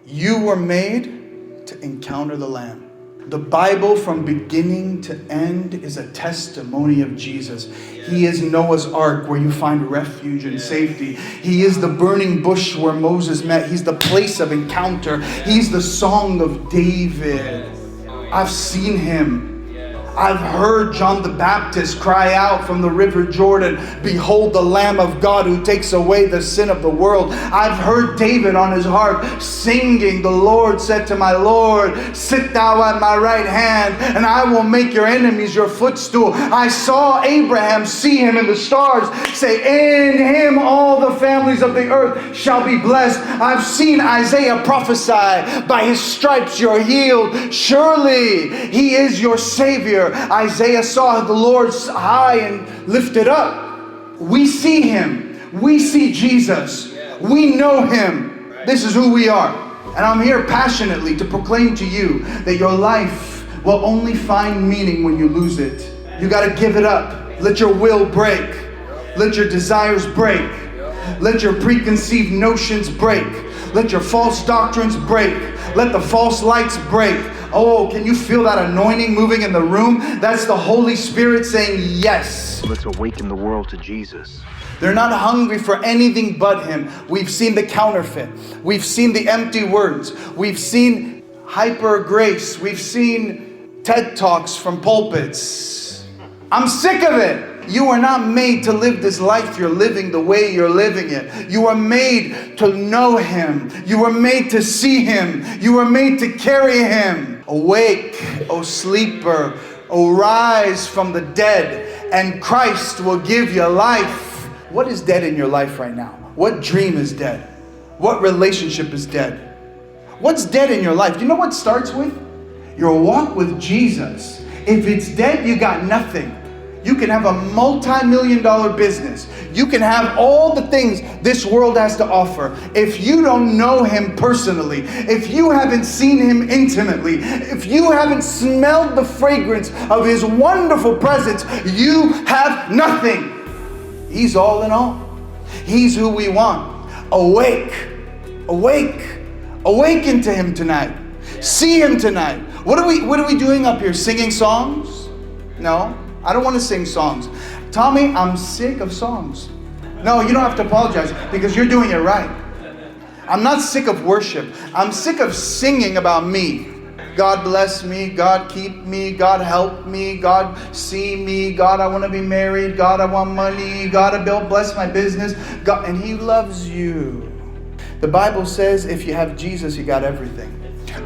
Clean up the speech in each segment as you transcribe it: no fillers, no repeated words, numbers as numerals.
You were made to encounter the Lamb. The Bible from beginning to end is a testimony of Jesus. He is Noah's Ark where you find refuge and safety. He is the burning bush where Moses met. He's the place of encounter. He's the song of David. I've seen him. I've heard John the Baptist cry out from the river Jordan, "Behold the Lamb of God who takes away the sin of the world." I've heard David on his harp singing, "The Lord said to my Lord, sit thou at my right hand, and I will make your enemies your footstool." I saw Abraham see him in the stars, say, "In him all the families of the earth shall be blessed." I've seen Isaiah prophesy, "By his stripes you're healed. Surely he is your Savior." Isaiah saw the Lord high and lifted up. We see him. We see Jesus. We know him. This is who we are. And I'm here passionately to proclaim to you that your life will only find meaning when you lose it. You got to give it up. Let your will break. Let your desires break. Let your preconceived notions break. Let your false doctrines break. Let the false lights break. Oh, can you feel that anointing moving in the room? That's the Holy Spirit saying yes. Let's awaken the world to Jesus. They're not hungry for anything but him. We've seen the counterfeit. We've seen the empty words. We've seen hyper grace. We've seen TED Talks from pulpits. I'm sick of it. You are not made to live this life you're living the way you're living it. You are made to know him. You are made to see him. You are made to carry him. Awake, O sleeper, arise from the dead, and Christ will give you life. What is dead in your life right now? What dream is dead? What relationship is dead? What's dead in your life? You know what starts with? Your walk with Jesus. If it's dead, you got nothing. You can have a multi-million-dollar business. You can have all the things this world has to offer. If you don't know him personally, if you haven't seen him intimately, if you haven't smelled the fragrance of his wonderful presence, you have nothing. He's all in all. He's who we want. Awake, awake, awaken to him tonight. See him tonight. What are we doing up here? Singing songs? No. I don't want to sing songs. Tommy, I'm sick of songs. No, you don't have to apologize because you're doing it right. I'm not sick of worship. I'm sick of singing about me. God bless me. God keep me. God help me. God see me. God, I want to be married. God, I want money. God, I bless my business. God, and he loves you. The Bible says if you have Jesus, you got everything.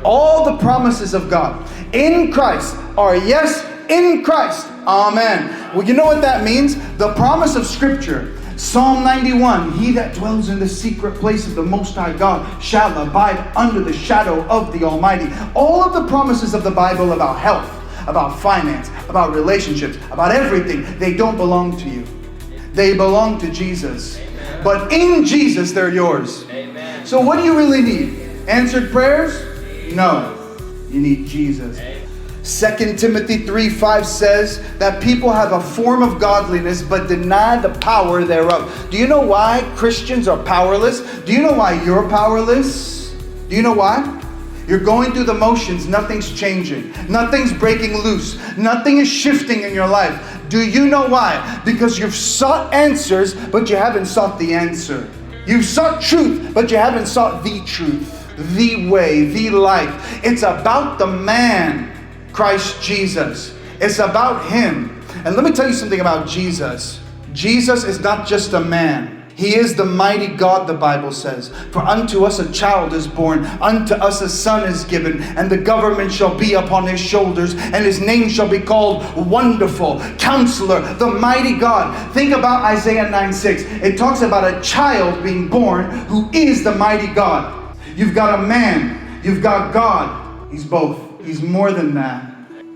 All the promises of God in Christ are yes in Christ. Amen. Well, you know what that means? The promise of Scripture. Psalm 91, he that dwells in the secret place of the Most High God shall abide under the shadow of the Almighty. All of the promises of the Bible about health, about finance, about relationships, about everything, they don't belong to you. They belong to Jesus. Amen. But in Jesus, they're yours. Amen. So what do you really need? Answered prayers? No. You need Jesus. 2 Timothy 3:5 says that people have a form of godliness but deny the power thereof. Do you know why Christians are powerless? Do you know why you're powerless? Do you know why? You're going through the motions. Nothing's changing. Nothing's breaking loose. Nothing is shifting in your life. Do you know why? Because you've sought answers, but you haven't sought the answer. You've sought truth, but you haven't sought the truth, the way, the life. It's about the man, Christ Jesus. It's about him. And let me tell you something about Jesus. Jesus is not just a man. He is the mighty God, the Bible says. For unto us a child is born, unto us a son is given, and the government shall be upon his shoulders, and his name shall be called Wonderful, Counselor, the mighty God. Think about Isaiah 9:6. It talks about a child being born who is the mighty God. You've got a man. You've got God. He's both. He's more than that.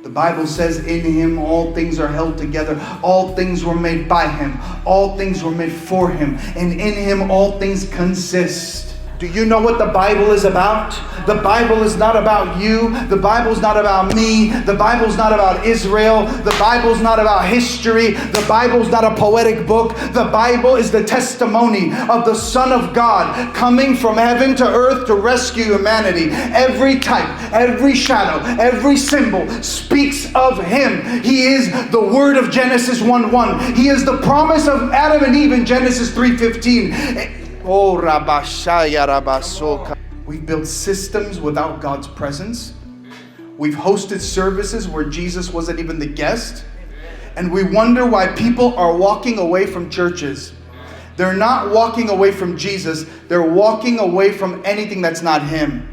The Bible says in him all things are held together. All things were made by him. All things were made for him. And in him all things consist. Do you know what the Bible is about? The Bible is not about you. The Bible is not about me. The Bible is not about Israel. The Bible is not about history. The Bible is not a poetic book. The Bible is the testimony of the Son of God coming from heaven to earth to rescue humanity. Every type, every shadow, every symbol speaks of Him. He is the word of Genesis 1:1. He is the promise of Adam and Eve in Genesis 3:15. Oh, Rabashaya Rabasoka. We've built systems without God's presence. We've hosted services where Jesus wasn't even the guest. And we wonder why people are walking away from churches. They're not walking away from Jesus. They're walking away from anything that's not Him.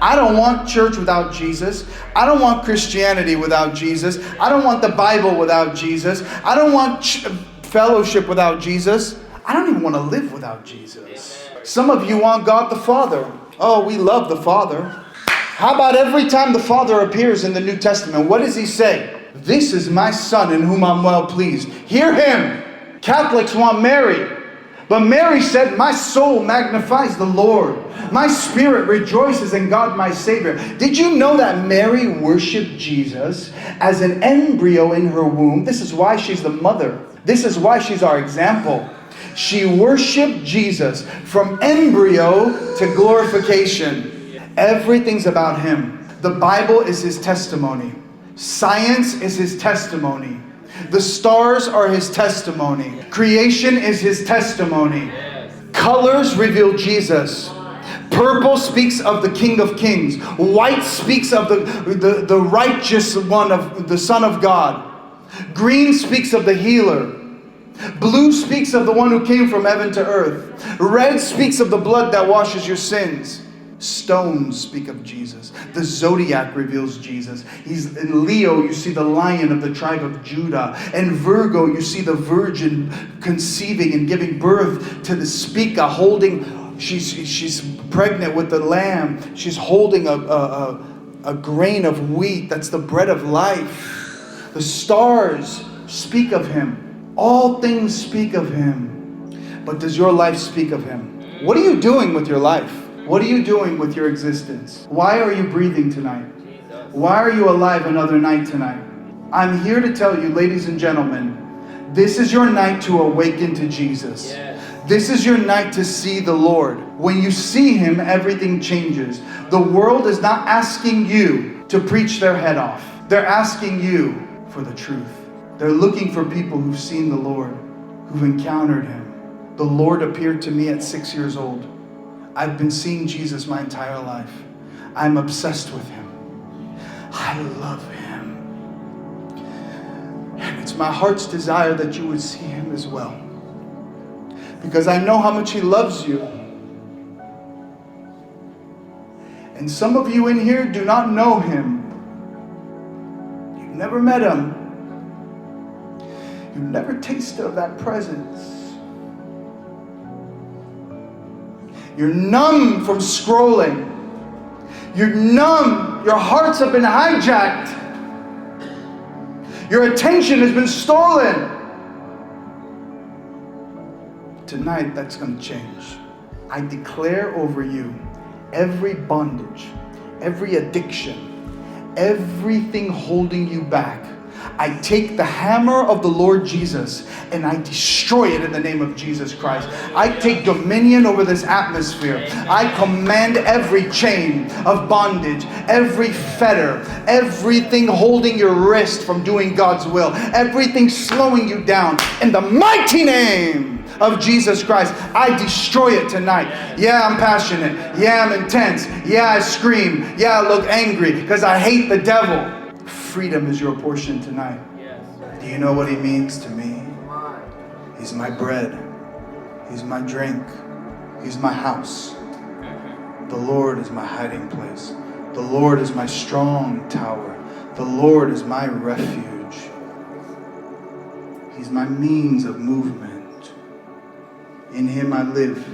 I don't want church without Jesus. I don't want Christianity without Jesus. I don't want the Bible without Jesus. I don't want fellowship without Jesus. I don't even want to live without Jesus. Some of you want God the Father. Oh, we love the Father. How about every time the Father appears in the New Testament, what does He say? This is my Son in whom I'm well pleased. Hear Him. Catholics want Mary. But Mary said, my soul magnifies the Lord. My spirit rejoices in God my Savior. Did you know that Mary worshiped Jesus as an embryo in her womb? This is why she's the mother. This is why she's our example. She worshiped Jesus from embryo to glorification. Everything's about Him. The Bible is His testimony. Science is His testimony. The stars are His testimony. Creation is His testimony. Colors reveal Jesus. Purple speaks of the King of Kings. White speaks of the righteous one, of the Son of God. Green speaks of the healer. Blue speaks of the one who came from heaven to earth. Red speaks of the blood that washes your sins. Stones speak of Jesus. The zodiac reveals Jesus. He's in Leo, you see the lion of the tribe of Judah. In Virgo, you see the virgin conceiving and giving birth to the speaker, holding, she's pregnant with the lamb. She's holding a grain of wheat. That's the bread of life. The stars speak of Him. All things speak of Him. But does your life speak of Him? What are you doing with your life? What are you doing with your existence? Why are you breathing tonight? Why are you alive another night tonight? I'm here to tell you, ladies and gentlemen, this is your night to awaken to Jesus. This is your night to see the Lord. When you see Him, everything changes. The world is not asking you to preach their head off. They're asking you for the truth. They're looking for people who've seen the Lord, who've encountered Him. The Lord appeared to me at 6 years old. I've been seeing Jesus my entire life. I'm obsessed with Him. I love Him. And it's my heart's desire that you would see Him as well. Because I know how much He loves you. And some of you in here do not know Him. You've never met Him. You've never tasted of that presence. You're numb from scrolling. You're numb. Your hearts have been hijacked. Your attention has been stolen. Tonight, that's going to change. I declare over you every bondage, every addiction, everything holding you back. I take the hammer of the Lord Jesus and I destroy it in the name of Jesus Christ. I take dominion over this atmosphere. I command every chain of bondage, every fetter, everything holding your wrist from doing God's will, everything slowing you down, in the mighty name of Jesus Christ, I destroy it tonight. Yeah, I'm passionate. Yeah, I'm intense. Yeah, I scream. Yeah, I look angry because I hate the devil. Freedom is your portion tonight. Do you know what He means to me? He's my bread. He's my drink. He's my house. The Lord is my hiding place. The Lord is my strong tower. The Lord is my refuge. He's my means of movement. In Him I live.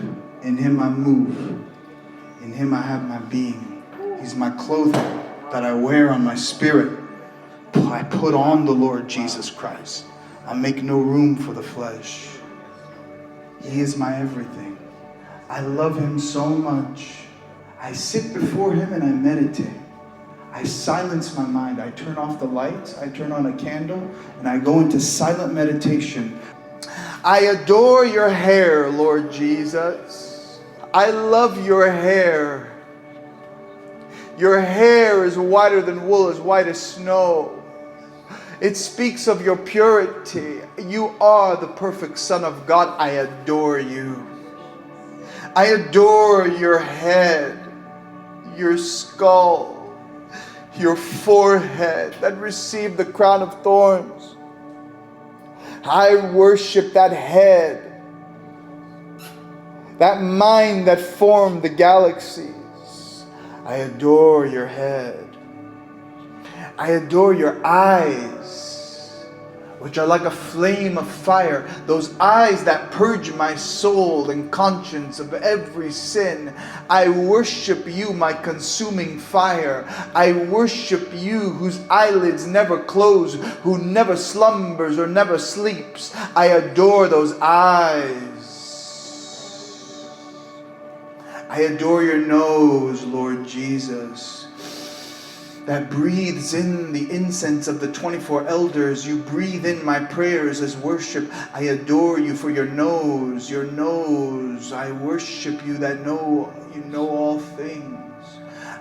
In Him I move. In Him I have my being. He's my clothing that I wear on my spirit. I put on the Lord Jesus Christ. I make no room for the flesh. He is my everything. I love him so much. I sit before him and I meditate. I silence my mind. I turn off the lights. I turn on a candle and I go into silent meditation. I adore your hair, Lord Jesus. I love your hair. Your hair is whiter than wool, as white as snow. It speaks of your purity. You are the perfect Son of God. I adore you. I adore your head, your skull, your forehead that received the crown of thorns. I worship that head, that mind that formed the galaxies. I adore your head. I adore your eyes, which are like a flame of fire. Those eyes that purge my soul and conscience of every sin. I worship you, my consuming fire. I worship you, whose eyelids never close, who never slumbers or never sleeps. I adore those eyes. I adore your nose, Lord Jesus, that breathes in the incense of the 24 elders. You breathe in my prayers as worship. I adore you for your nose, your nose. I worship you that you know all things.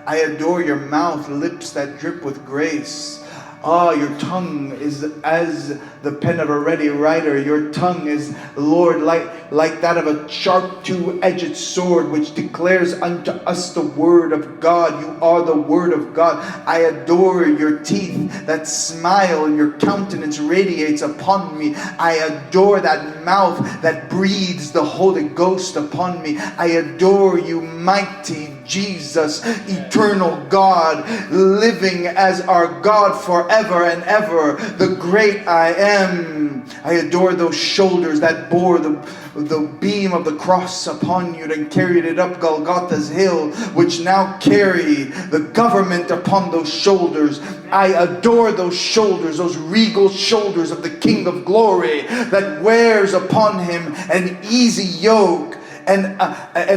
I adore your mouth, lips that drip with grace. Your tongue is as the pen of a ready writer. Your tongue is, Lord, like that of a sharp two-edged sword, which declares unto us the word of God. You are the word of God. I adore your teeth that smile and your countenance radiates upon me. I adore that mouth that breathes the Holy Ghost upon me. I adore you, mighty Jesus, eternal God, living as our God forever and ever, the great I am. I adore those shoulders that bore the beam of the cross upon you and carried it up Golgotha's hill, which now carry the government upon those shoulders. I adore those shoulders, those regal shoulders of the King of Glory that wears upon him an easy yoke, and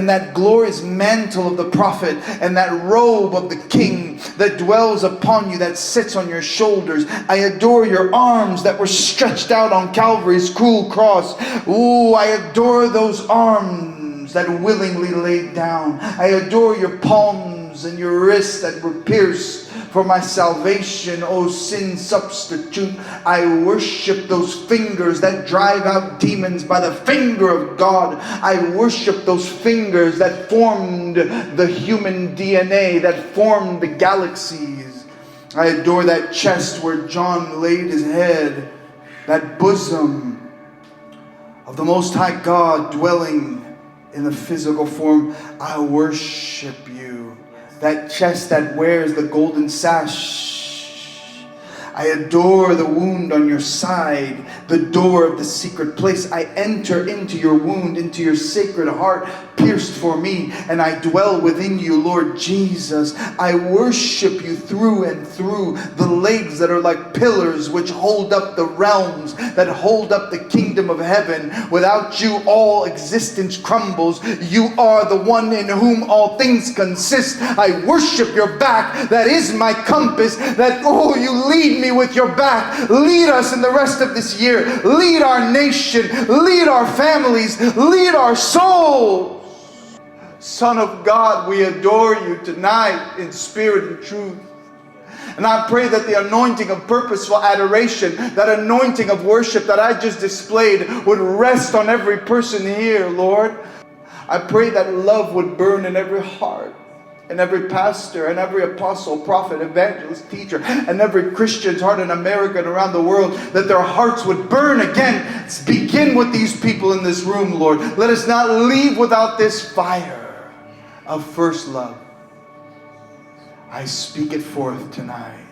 that glorious mantle of the prophet, and that robe of the king that dwells upon you, that sits on your shoulders. I adore your arms that were stretched out on Calvary's cruel cross. Ooh, I adore those arms that willingly laid down. I adore your palms and your wrists that were pierced for my salvation, O sin substitute. I worship those fingers that drive out demons by the finger of God. I worship those fingers that formed the human DNA, that formed the galaxies. I adore that chest where John laid his head, that bosom of the Most High God dwelling in the physical form. I worship you. That chest that wears the golden sash. I adore the wound on your side, the door of the secret place. I enter into your wound, into your sacred heart, pierced for me, and I dwell within you, Lord Jesus. I worship you through and through. The legs that are like pillars which hold up the realms, that hold up the kingdom of heaven. Without you, all existence crumbles. You are the one in whom all things consist. I worship your back, that is my compass, that, oh, you lead me with your back. Lead us in the rest of this year. Lead our nation. Lead our families. Lead our souls. Son of God, we adore you tonight in spirit and truth. And I pray that the anointing of purposeful adoration, that anointing of worship that I just displayed, would rest on every person here, Lord. I pray that love would burn in every heart, and every pastor, and every apostle, prophet, evangelist, teacher, and every Christian's heart in America and around the world, that their hearts would burn again. Let's begin with these people in this room, Lord. Let us not leave without this fire of first love. I speak it forth tonight.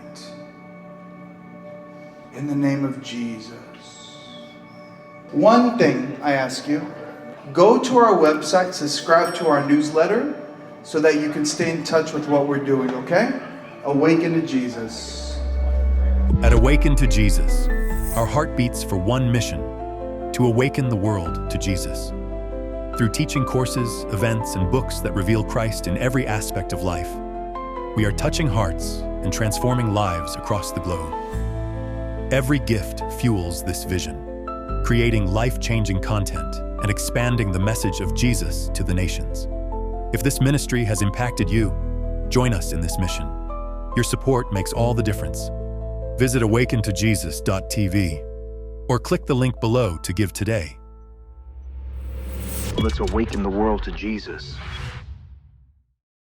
In the name of Jesus. One thing I ask you, go to our website, subscribe to our newsletter, so that you can stay in touch with what we're doing, okay? Awaken to Jesus. At Awaken to Jesus, our heart beats for one mission: to awaken the world to Jesus. Through teaching courses, events, and books that reveal Christ in every aspect of life, we are touching hearts and transforming lives across the globe. Every gift fuels this vision, creating life-changing content and expanding the message of Jesus to the nations. If this ministry has impacted you, join us in this mission. Your support makes all the difference. Visit awakentojesus.tv or click the link below to give today. Let's awaken the world to Jesus.